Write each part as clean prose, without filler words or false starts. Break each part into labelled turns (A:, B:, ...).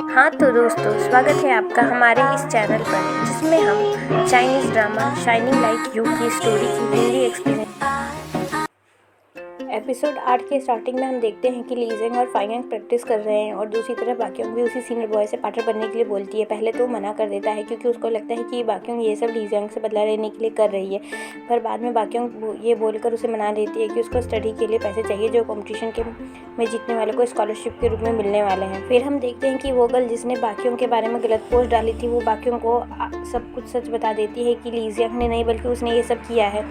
A: हाँ तो दोस्तों, स्वागत है आपका हमारे इस चैनल पर, जिसमें हम Chinese drama shining like you की स्टोरी की हिंदी एक्सपीरियंस। एपिसोड 8 के स्टार्टिंग में हम देखते हैं कि ली जेंग और फाइयांग प्रैक्टिस कर रहे हैं और दूसरी तरफ बाक्योंग भी उसी सीनियर बॉय से पार्टनर बनने के लिए बोलती है। पहले तो वो मना कर देता है क्योंकि उसको लगता है कि बाक्योंग ये सब ली जेंग से बदला लेने के लिए कर रही है, पर बाद में बाक्योंग ये बोलकर उसे मना देती है कि उसको स्टडी के लिए पैसे चाहिए जो कॉम्पिटिशन के में जीतने वाले को स्कॉलरशिप के रूप में मिलने वाले हैं। फिर हम देखते हैं कि वो गर्ल जिसने बाक्योंग के बारे में गलत पोस्ट डाली थी, वो बाक्योंग को सब कुछ सच बता देती है कि ली जेंग ने नहीं बल्कि उसने ये सब किया है।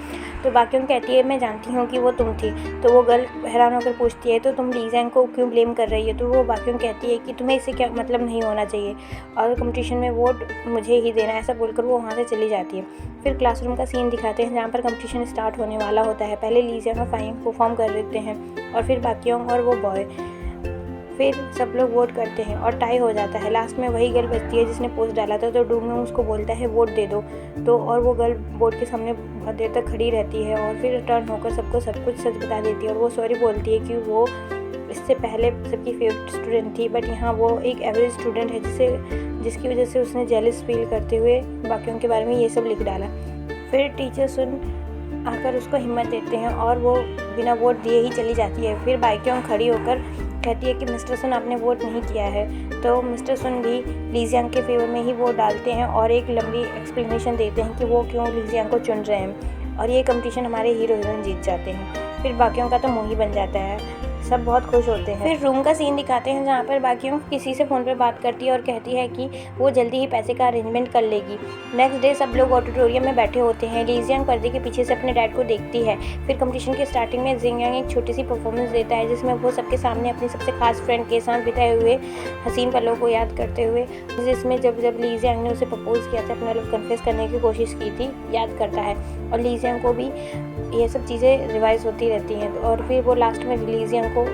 A: तो बाक्योंग कहती है मैं जानती हूँ कि वो तुम थी। तो वो गर्ल हैरान होकर पूछती है तो तुम ली जेंग को क्यों ब्लेम कर रही है। तो वो बाक्योंग कहती है कि तुम्हें इससे क्या मतलब नहीं होना चाहिए और कंपटीशन में वोट मुझे ही देना, ऐसा बोलकर वो वहाँ से चली जाती है। फिर क्लासरूम का सीन दिखाते हैं जहाँ पर कंपटीशन स्टार्ट होने वाला होता है। पहले ली जेंग और फाइयांग परफॉर्म कर देते हैं और फिर बाक्योंग और वो बॉय, फिर सब लोग वोट करते हैं और टाई हो जाता है। लास्ट में वही गर्ल बचती है जिसने पोस्ट डाला था। तो डूंगयोंग उसको बोलता है वोट दे दो। तो और वो गर्ल बोर्ड के सामने बहुत देर तक खड़ी रहती है और फिर टर्न होकर सबको सब कुछ सच बता देती है और वो सॉरी बोलती है कि वो इससे पहले सबकी फेवरेट स्टूडेंट थी, बट यहाँ वो एक एवरेज स्टूडेंट है जिसकी वजह से उसने जेलस फील करते हुए बाकियों के बारे में ये सब लिख डाला। फिर टीचर सुन आकर उसको हिम्मत देते हैं और वो बिना वोट दिए ही चली जाती है। फिर बाकियों खड़ी होकर कहती है कि मिस्टर सुन आपने वोट नहीं किया है। तो मिस्टर सुन भी ली जेंग के फेवर में ही वोट डालते हैं और एक लंबी एक्सप्लेनेशन देते हैं कि वो क्यों ली जेंग को चुन रहे हैं और ये कंपटीशन हमारे हीरो हीरोइन जीत जाते हैं। फिर बाकियों का तो मुँह ही बन जाता है, सब बहुत खुश होते हैं। फिर रूम का सीन दिखाते हैं जहाँ पर बाकियों किसी से फ़ोन पर बात करती है और कहती है कि वो जल्दी ही पैसे का अरेंजमेंट कर लेगी। नेक्स्ट डे सब लोग ऑडिटोरियम में बैठे होते हैं। ली जेंग पर्दे के पीछे से अपने डैड को देखती है। फिर कंपटीशन के स्टार्टिंग में जिंगयांग एक छोटी सी परफॉर्मेंस देता है जिसमें वो सबके सामने अपनी सबसे खास फ्रेंड के साथ बिताए हुए हसीन पलों को याद करते हुए, जिसमें जब ली जेंग ने उसे प्रपोज किया था, अपना लव कन्फेस करने की कोशिश की थी, याद करता है। और ली जेंग को भी ये सब चीज़ें रिवाइज होती रहती हैं और फिर वो लास्ट में ली जेंग को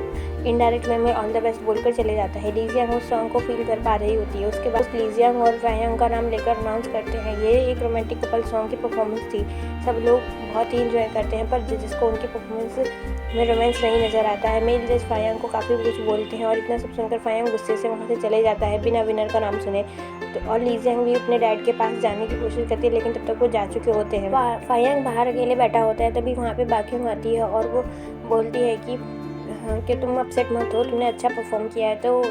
A: इनडायरेक्ट वे में ऑल द बेस्ट बोलकर चले जाता है। ली जेंग उस सॉन्ग को फील कर पा रही होती है। उसके बाद ली जेंग और फाइयांग का नाम लेकर अनाउंस करते हैं। ये एक रोमांटिक कपल सॉन्ग की परफॉर्मेंस थी। सब लोग बहुत ही इंजॉय करते हैं, पर जजेस को उनकी परफॉर्मेंस में रोमांस नहीं नज़र आता है। मेल जज फाइयांग को काफ़ी कुछ बोलते हैं और इतना सब सुनकर फाइयांग गुस्से से वहाँ से चले जाता है बिना विनर का नाम सुने। तो और ली जेंग भी अपने डैड के पास जाने की कोशिश करती है, लेकिन तब तक वो जा चुके होते हैं। फाइयांग बाहर अकेले बैठा होता है, तभी वहाँ पे बाकियोंग आती है और वो बोलती है कि तुम अपसेट मत हो, तुमने अच्छा परफॉर्म किया है। तो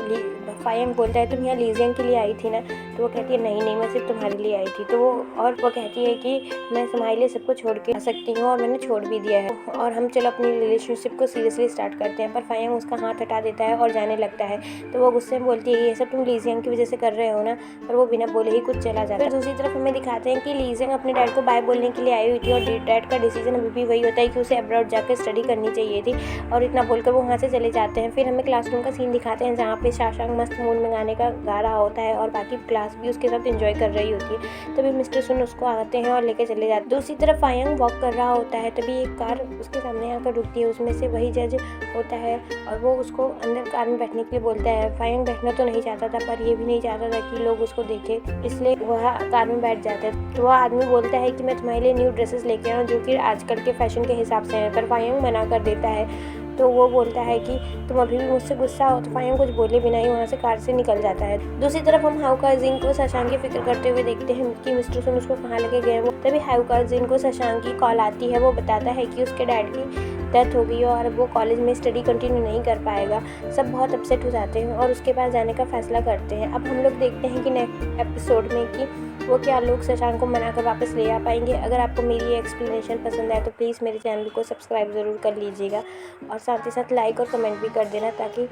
A: फाइयांग बोलता है तुम यहाँ ली जेंग के लिए आई थी ना। तो वो कहती है नहीं मैं सिर्फ तुम्हारे लिए आई थी। तो वो कहती है कि मैं तुम्हारे लिए सबको छोड़ के आ सकती हूँ और मैंने छोड़ भी दिया है और हम चलो अपनी रिलेशनशिप को सीरियसली स्टार्ट करते हैं। पर फाइयांग उसका हाथ हटा देता है और जाने लगता है। तो वो गुस्से में बोलती है ये सब तुम ली जेंग की वजह से कर रहे हो ना, पर वो बिना बोले ही कुछ चला जाता है। फिर दूसरी तरफ हमें दिखाते हैं कि ली जेंग अपने डैड को बाय बोलने के लिए आई हुई थी और डैड का डिसीजन अभी भी वही होता है कि उसे अब्रॉड जाकर स्टडी करनी चाहिए थी और इतना बोलकर वो वहाँ से चले जाते हैं। फिर हमें क्लासरूम का सीन दिखाते हैं जहाँ पे शाशांग मस्त मूड में गाने का गा रहा होता है और बाकी क्लास भी उसके साथ एंजॉय कर रही होती है। तभी मिस्टर सुन उसको आते हैं और लेके चले जाते हैं। दूसरी तरफ फाइयांग वॉक कर रहा होता है, तभी एक कार उसके सामने आकर रुकती है। उसमें से वही जज होता है और वो उसको अंदर कार में बैठने के लिए बोलता है। फाइयांग बैठना तो नहीं चाहता था, पर ये भी नहीं चाहता था कि लोग उसको देखें, इसलिए वह कार में बैठ जाता है। तो वह आदमी बोलता है कि मैं तुम्हारे लिए न्यू ड्रेसेस लेके आऊँ जो कि आजकल के फैशन के हिसाब से हैं, पर फाइयांग मना कर देता है। तो वो बोलता है कि तुम अभी भी मुझसे गुस्सा हो। तो फाइयांग कुछ बोले बिना ही वहाँ से कार से निकल जाता है। दूसरी तरफ हम हाउकाजिन को शशांक की फिक्र करते हुए देखते हैं कि मिस्टर सुन उसको कहाँ लेके गए हैं। तभी हाउकाजिन को शशांक की कॉल आती है। वो बताता है कि उसके डैड की डेथ हो गई है और वो कॉलेज में स्टडी कंटिन्यू नहीं कर पाएगा। सब बहुत अपसेट हो जाते हैं और उसके पास जाने का फैसला करते हैं। अब हम लोग देखते हैं कि नेक्स्ट एपिसोड में कि वो क्या लोग शशांक को मनाकर वापस ले आ पाएंगे। अगर आपको मेरी एक्सप्लेनेशन पसंद आए तो प्लीज़ मेरे चैनल को सब्सक्राइब ज़रूर कर लीजिएगा और साथ ही साथ लाइक और कमेंट भी कर देना ताकि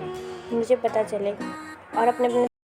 A: मुझे पता चले। और अपने